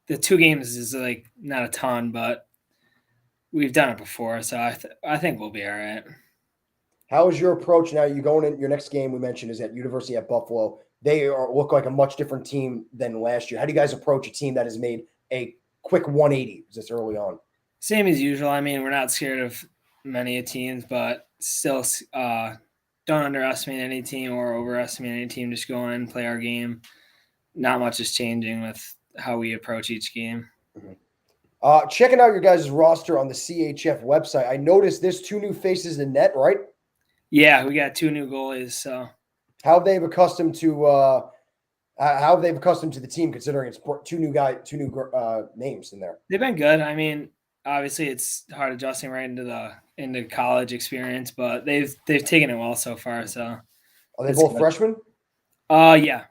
the 2 games is like not a ton, but we've done it before, so I think we'll be all right. How is your approach now? You going in your next game? We mentioned is at University at Buffalo. They look like a much different team than last year. How do you guys approach a team that has made a quick 180 this early on? Same as usual. I mean, we're not scared of many teams, but still don't underestimate any team or overestimate any team. Just go in, play our game. Not much is changing with how we approach each game. Checking out your guys' roster on the CHF website, I noticed there's 2 new faces in net, right? Yeah, we got 2 new goalies. So how have they accustomed to the team, considering it's 2 new names in there? They've been good. I mean, obviously it's hard adjusting right into college experience, but they've taken it well so far. So are they both freshmen? Yeah.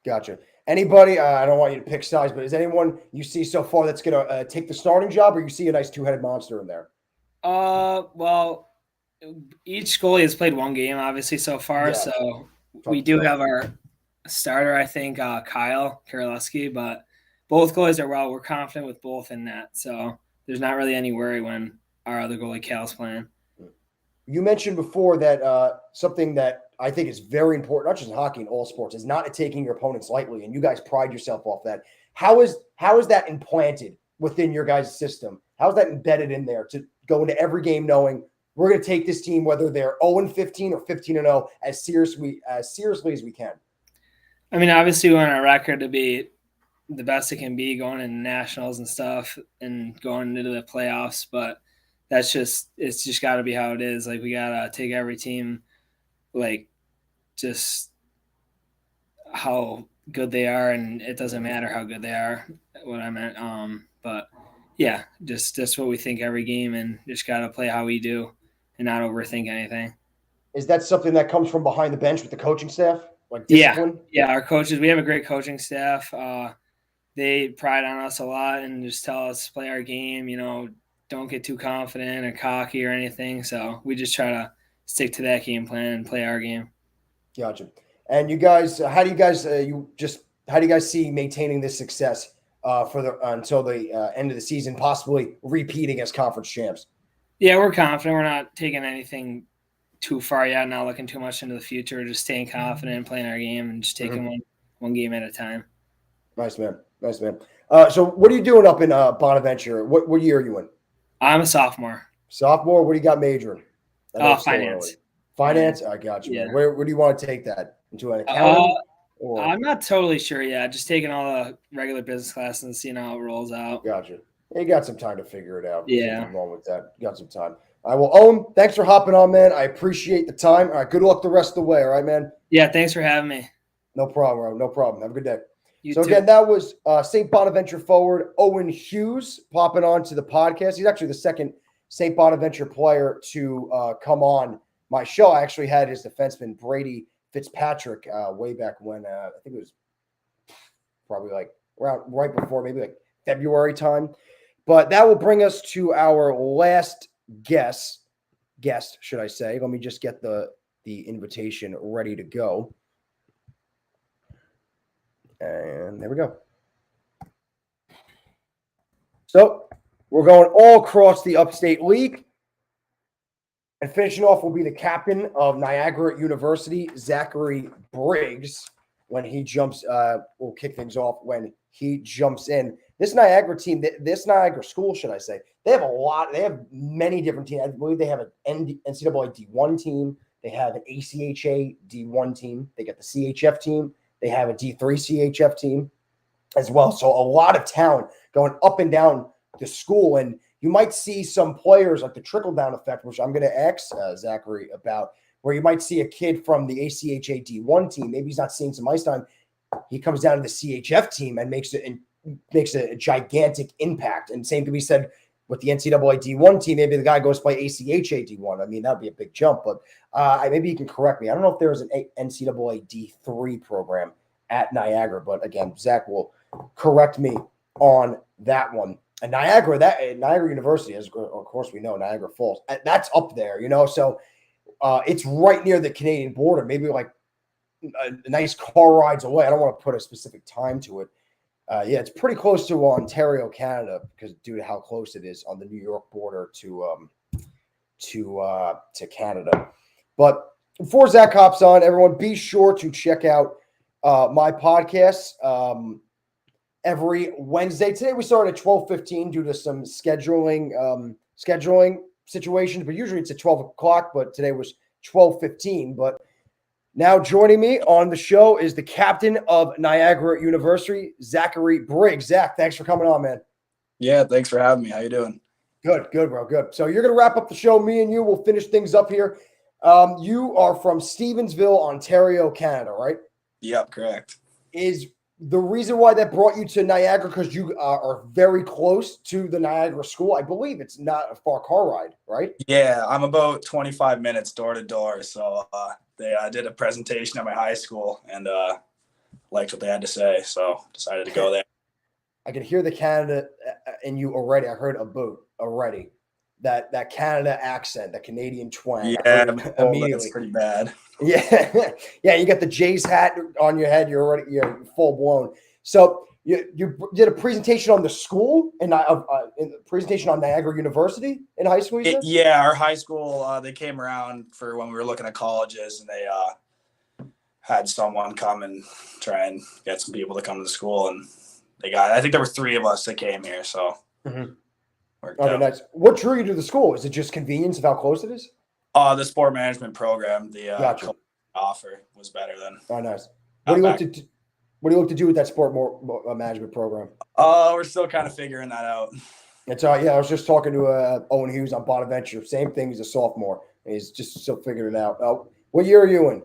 Gotcha. Anybody? I don't want you to pick sides, but is anyone you see so far that's going to take the starting job, or you see a nice 2-headed monster in there? Well, each goalie has played 1 game, obviously, so far. Yeah. So we do have our starter, I think, Kyle Karaleski, but both goalies are well. We're confident with both in that. So there's not really any worry when our other goalie, Cal's playing. You mentioned before that something that I think is very important, not just in hockey, in all sports, is not taking your opponents lightly, and you guys pride yourself off that. How is that implanted within your guys' system? How is that embedded in there to go into every game knowing we're going to take this team, whether they're 0-15 or 15-0, as seriously as we can? I mean, obviously we want our record to be the best it can be going into nationals and stuff and going into the playoffs, but it's just got to be how it is. Like, we got to take every team, like, just how good they are, and it doesn't matter how good they are, what I meant. But yeah, just what we think every game, and just got to play how we do and not overthink anything. Is that something that comes from behind the bench with the coaching staff, like Yeah. discipline? Yeah, our coaches, we have a great coaching staff. They pride on us a lot and just tell us to play our game, don't get too confident or cocky or anything. So we just try to stick to that game plan and play our game. Gotcha. And you guys, how do you guys see maintaining this success until the end of the season, possibly repeating as conference champs? Yeah, we're confident. We're not taking anything too far yet, not looking too much into the future, just staying confident and playing our game and just taking one game at a time. Nice, man. So what are you doing up in Bonaventure? What year are you in? I'm a sophomore. Sophomore? What do you got majoring? Finance. Finance? I got you, Yeah. man. Where do you want to take that? Into an accounting? I'm not totally sure yet. Just taking all the regular business classes and seeing how it rolls out. Gotcha. You got some time to figure it out. Yeah. Nothing wrong with that. You got some time. All right, well, Owen, thanks for hopping on, man. I appreciate the time. All right, good luck the rest of the way. All right, man? Yeah, thanks for having me. No problem, bro. No problem. Have a good day. You so, too. Again, that was St. Bonaventure forward Owen Hughes popping on to the podcast. He's actually the second St. Bonaventure player to come on my show. I actually had his defenseman, Brady Fitzpatrick, way back when. I think it was probably like around right before, maybe like February time. But that will bring us to our last guest, should I say. Let me just get the invitation ready to go. And there we go. So we're going all across the Upstate League. And finishing off will be the captain of Niagara University, Zachary Briggs, when he jumps. We'll kick things off when he jumps in. This Niagara team, this Niagara school, should I say, they have many different teams. I believe they have an NCAA D1 team. They have an ACHA D1 team. They got the CHF team. They have a D3 CHF team as well. So a lot of talent going up and down the school. And you might see some players like the trickle-down effect, which I'm going to ask Zachary about, where you might see a kid from the ACHA D1 team. Maybe he's not seeing some ice time. He comes down to the CHF team and makes a gigantic impact. And same can be said with the NCAA D1 team. Maybe the guy goes play ACHA D1. I mean, that would be a big jump. But maybe you can correct me. I don't know if there was an NCAA D3 program at Niagara. But again, Zach will correct me on that one. And Niagara University, as of course we know, Niagara Falls, that's up there, So it's right near the Canadian border, maybe like a nice car rides away. I don't want to put a specific time to it. Yeah, it's pretty close to Ontario, Canada, because due to how close it is on the New York border to Canada. But before Zach hops on, everyone be sure to check out my podcast every Wednesday. Today we started at 12:15 due to some scheduling situations, but usually it's at 12 o'clock. But today was 12:15. But now joining me on the show is the captain of Niagara University, Zachary Briggs. Zach, thanks for coming on, man. Yeah, thanks for having me. How you doing? Good, bro, good. So you're going to wrap up the show. Me and you will finish things up here. You are from Stevensville, Ontario, Canada, right? Yep, correct. Is the reason why that brought you to Niagara because you are very close to the Niagara school? I believe it's not a far car ride, right? Yeah, I'm about 25 minutes door to door. So they did a presentation at my high school and liked what they had to say. So decided to go there. I can hear the Canada in you already. I heard a boat already. That Canada accent, that Canadian twang. Yeah, immediately. That's pretty bad. Yeah, yeah. You got the Jays hat on your head. You're full blown. So you did a presentation on the school and a presentation on Niagara University in high school. Yeah, our high school. They came around for when we were looking at colleges, and they had someone come and try and get some people to come to the school, and they got. I think there were 3 of us that came here. So. Mm-hmm. Okay, nice. What drew you to the school? Is it just convenience of how close it is? The sport management program, the gotcha. offer was better than. Oh, nice. What do you look to? What do you look to do with that sport management program? We're still kind of figuring that out. It's yeah. I was just talking to Owen Hughes on Bonaventure. Same thing. He's a sophomore. He's just still figuring it out. What year are you in?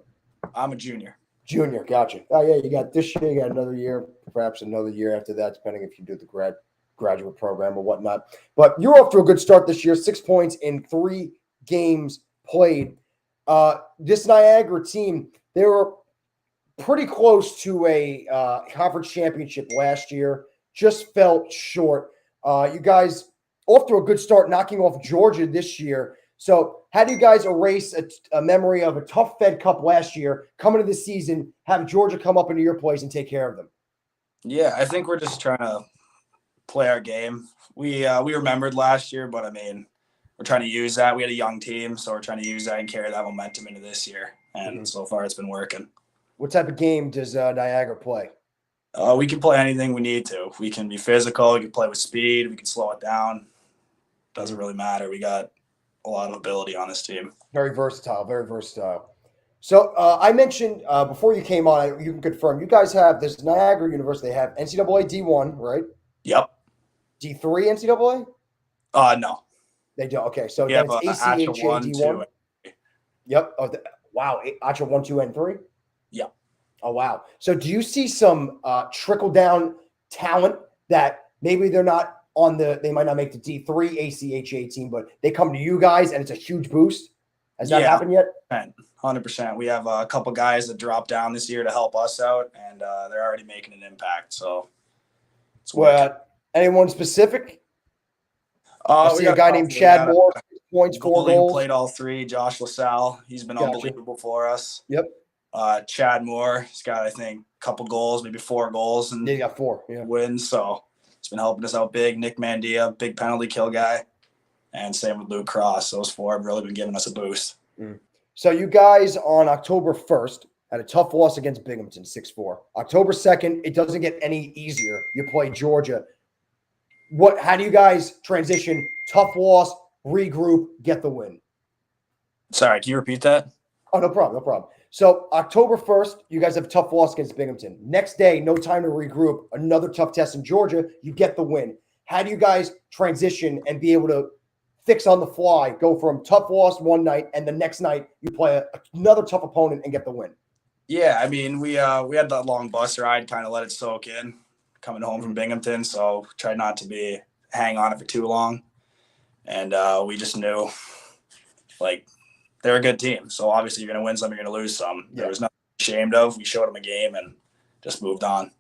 I'm a junior. Junior. Gotcha. Oh yeah, you got this year. You got another year, perhaps another year after that, depending if you do the graduate program or whatnot. But you're off to a good start this year. 6 points in 3 games played. This Niagara team, they were pretty close to a conference championship last year. Just fell short. You guys off to a good start, knocking off Georgia this year. So how do you guys erase a memory of a tough Fed Cup last year, coming to the season, have Georgia come up into your place and take care of them? Yeah, I think we're just trying to play our game. We remembered last year, but I mean, we're trying to use that. We had a young team, so we're trying to use that and carry that momentum into this year. And so far, it's been working. What type of game does Niagara play? We can play anything we need to. We can be physical. We can play with speed. We can slow it down. Doesn't really matter. We got a lot of ability on this team. Very versatile. Very versatile. So I mentioned before you came on, you can confirm, you guys have this Niagara University. They have NCAA D1, right? Yep. D3 NCAA? No. They do. Okay, so We then have it's ACHA ACHA 1, D1. 2. Yep. Oh, wow. ACHA 1, 2, and 3? Yeah. Oh, wow. So do you see some trickle-down talent that maybe they're not they might not make the D3 ACHA team, but they come to you guys and it's a huge boost? Has that happened yet? 100%. We have a couple guys that dropped down this year to help us out, and they're already making an impact. So it's anyone specific? I we see got a guy named Chad Moore, 6 points, 4 goals. Played all 3. Josh LaSalle, he's been unbelievable for us. Yep. Chad Moore, he's got, I think, a couple goals, maybe 4 goals, and he got 4 wins. So he's been helping us out big. Nick Mandia, big penalty kill guy, and same with Luke Cross. Those 4 have really been giving us a boost. So you guys on October 1st had a tough loss against Binghamton, 6-4. October 2nd, it doesn't get any easier. You play Georgia. How do you guys transition? Tough loss, regroup, get the win. Sorry, can you repeat that? Oh, no problem. So October 1st, you guys have a tough loss against Binghamton. Next day, no time to regroup. Another tough test in Georgia. You get the win. How do you guys transition and be able to fix on the fly, go from tough loss one night, and the next night you play another tough opponent and get the win? Yeah, I mean, we had that long bus ride, kind of let it soak in, coming home from Binghamton, so tried not to hang on it for too long. And we just knew, like, they're a good team. So obviously you're going to win some, you're going to lose some. There was nothing to be ashamed of. We showed them a game and just moved on.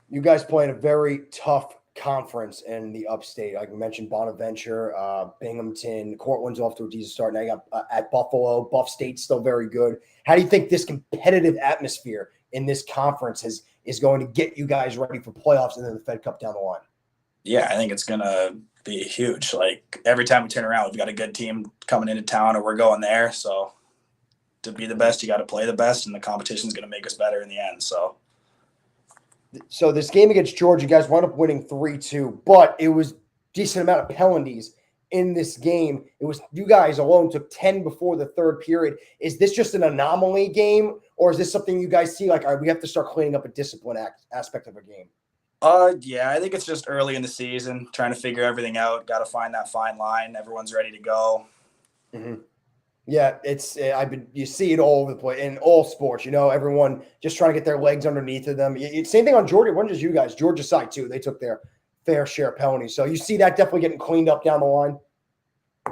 You guys play in a very tough conference in the Upstate. Like we mentioned, Bonaventure, Binghamton, Cortland's off to a decent start. Now you got at Buffalo, Buff State's still very good. How do you think this competitive atmosphere in this conference is going to get you guys ready for playoffs and then the Fed Cup down the line? Yeah, I think it's going to be huge. Like every time we turn around, we've got a good team coming into town or we're going there. So to be the best, you got to play the best, and the competition is going to make us better in the end. So this game against Georgia, you guys wound up winning 3-2, but it was decent amount of penalties in this game. It was you guys alone took 10 before the third period. Is this just an anomaly game, or is this something you guys see like, all right, we have to start cleaning up a discipline aspect of a game? Yeah, I think it's just early in the season, trying to figure everything out. Got to find that fine line. Everyone's ready to go. Yeah, you see it all over the place in all sports. Everyone just trying to get their legs underneath of them. Same thing on Georgia. It wasn't just you guys. Georgia side too. They took their fair share of penalties. So you see that definitely getting cleaned up down the line. I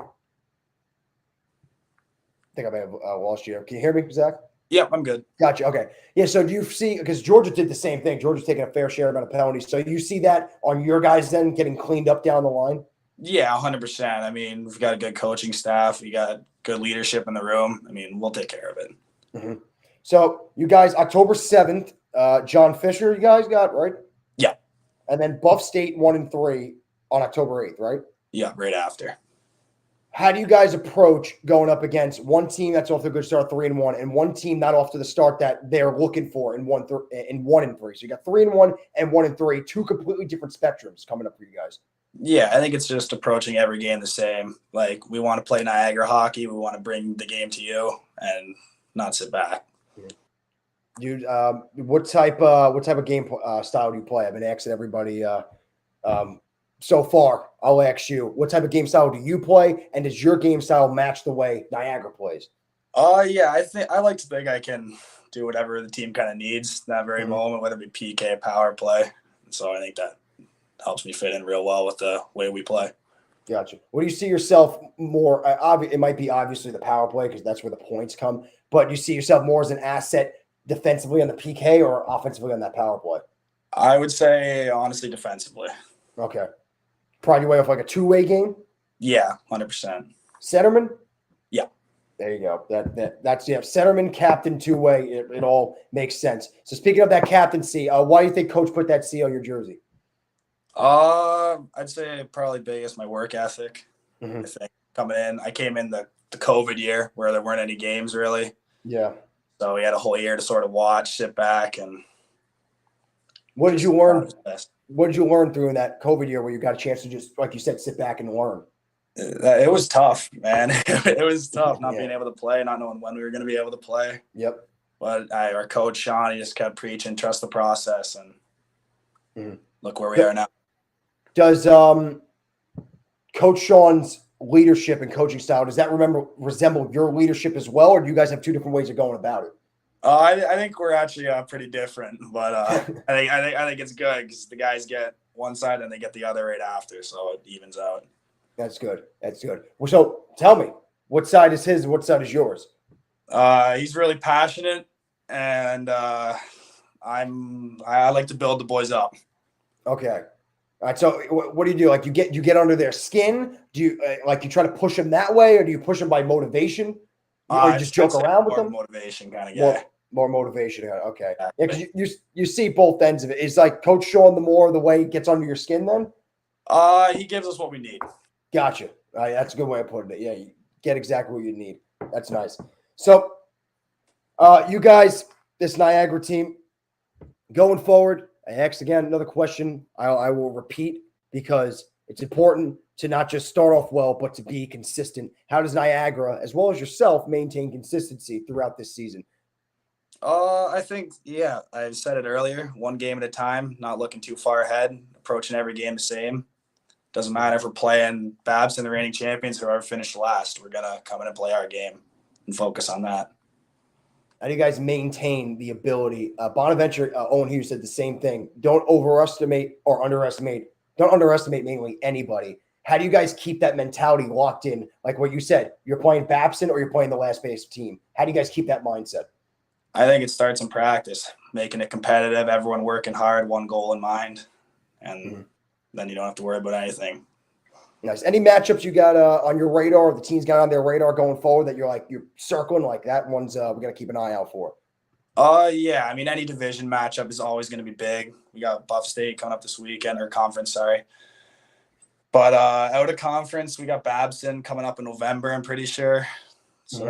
think I may have lost you. Can you hear me, Zach? Yep, I'm good. Gotcha. Okay. Yeah, so do you see, because Georgia did the same thing. Georgia's taking a fair share amount of penalties. So you see that on your guys then getting cleaned up down the line? Yeah, 100%. I mean, we've got a good coaching staff. We got good leadership in the room. I mean, we'll take care of it. So you guys, October 7th, John Fisher, you guys got, right? Yeah. And then Buff State 1-3 on October 8th, right? Yeah, right after. How do you guys approach going up against one team that's off to a good start, 3-1, and one team not off to the start that they're looking for in 1-3? So you got 3-1 and 1-3, 2 completely different spectrums coming up for you guys. Yeah, I think it's just approaching every game the same. Like, we want to play Niagara hockey. We want to bring the game to you and not sit back. Dude, what type of game style do you play? I've been asking everybody so far. I'll ask you, what type of game style do you play, and does your game style match the way Niagara plays? Yeah, I like to think I can do whatever the team kind of needs in that very moment, whether it be PK, power play. And so I think that helps me fit in real well with the way we play. Gotcha. What do you see yourself more? It might be obviously the power play because that's where the points come. But you see yourself more as an asset defensively on the PK or offensively on that power play? I would say honestly defensively. Okay. Probably way off like a two-way game. Yeah, 100%. Centerman. Yeah. There you go. That's centerman, captain, two-way. It all makes sense. So speaking of that captaincy, why do you think Coach put that C on your jersey? I'd say probably biggest my work ethic. I think coming in, I came in the COVID year where there weren't any games really. Yeah. So we had a whole year to sort of watch, sit back, and. What did you learn? What did you learn through in that COVID year where you got a chance to just, like you said, sit back and learn? It was tough, man. It was tough not being able to play, not knowing when we were going to be able to play. Yep. But our coach, Sean, he just kept preaching, trust the process, and look where we are now. Does Coach Sean's leadership and coaching style, does that resemble your leadership as well, or do you guys have two different ways of going about it? I think we're actually pretty different, but I think it's good because the guys get one side and they get the other right after, so it evens out. That's good. That's good. Well, so tell me, what side is his and what side is yours? He's really passionate, and I like to build the boys up. Okay. All right. So what do you do? Like you get under their skin? Do you like you try to push them that way, or do you push them by motivation? Or you just joke around with them? Motivation kind of guy. More motivation. Okay. Yeah, because you see both ends of it. Is like Coach Sean the more the way he gets under your skin then? He gives us what we need. Gotcha. That's a good way of putting it. Yeah, you get exactly what you need. That's nice. So you guys, this Niagara team, going forward, I asked again another question. I will repeat because it's important to not just start off well, but to be consistent. How does Niagara, as well as yourself, maintain consistency throughout this season? I think, I said it earlier, one game at a time, not looking too far ahead, approaching every game the same. Doesn't matter if we're playing Babson, the reigning champions, whoever finished last. We're going to come in and play our game and focus on that. How do you guys maintain the ability? Bonaventure, Owen Hughes said the same thing. Don't underestimate mainly anybody. How do you guys keep that mentality locked in? Like what you said, you're playing Babson or you're playing the last base team. How do you guys keep that mindset? I think it starts in practice, making it competitive, everyone working hard, one goal in mind, and then you don't have to worry about anything. Nice. Any matchups you got on your radar, or the team's got on their radar going forward that you're circling like that one's we got to keep an eye out for? I mean, any division matchup is always going to be big. We got Upstate coming up this weekend, or conference, sorry. But out of conference, we got Babson coming up in November, I'm pretty sure. So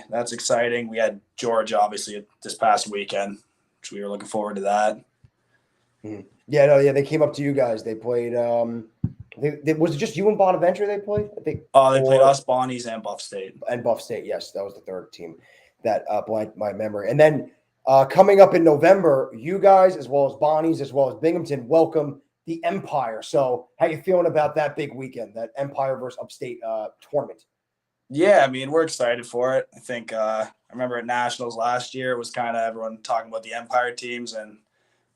that's exciting. We had George, obviously, this past weekend, which we were looking forward to that. They came up to you guys. They played was it just you and Bonaventure they played? I think. They played us, Bonnies, and Buff State. And Buff State, yes. That was the third team that blanked my memory. And then coming up in November, you guys, as well as Bonnies, as well as Binghamton, welcome the Empire. So how you feeling about that big weekend, that Empire versus Upstate tournament? Yeah, I mean, we're excited for it. I think I remember at Nationals last year, it was kind of everyone talking about the Empire teams, and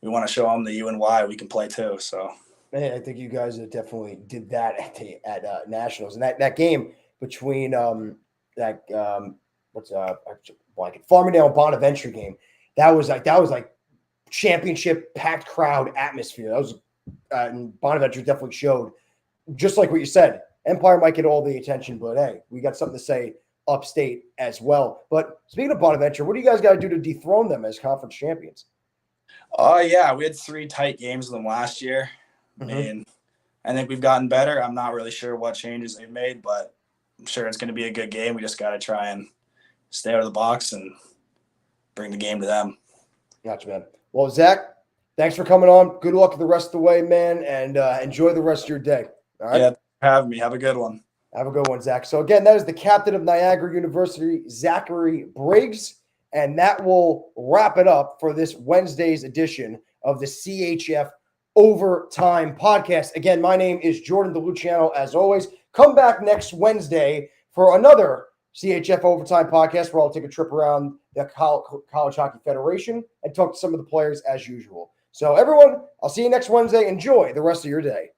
we want to show them the UNY we can play too. So I think you guys definitely did that at Nationals. And that game between Farmingdale and Bonaventure game, that was like championship packed crowd atmosphere. That was and Bonaventure definitely showed, just like what you said. Empire might get all the attention, but hey, we got something to say Upstate as well. But speaking of Bonaventure, what do you guys got to do to dethrone them as conference champions? We had 3 tight games with them last year. I mean, I think we've gotten better. I'm not really sure what changes they've made, but I'm sure it's going to be a good game. We just got to try and stay out of the box and bring the game to them. Gotcha, man. Well, Zach, thanks for coming on. Good luck the rest of the way, man, and enjoy the rest of your day. All right? Yeah, having me. Have a good one. Have a good one, Zach. So, again, that is the captain of Niagara University, Zachary Briggs. And that will wrap it up for this Wednesday's edition of the CHF Overtime Podcast. Again, my name is Jordan DeLuciano, as always. Come back next Wednesday for another CHF Overtime Podcast where I'll take a trip around the College Hockey Federation and talk to some of the players as usual. So, everyone, I'll see you next Wednesday. Enjoy the rest of your day.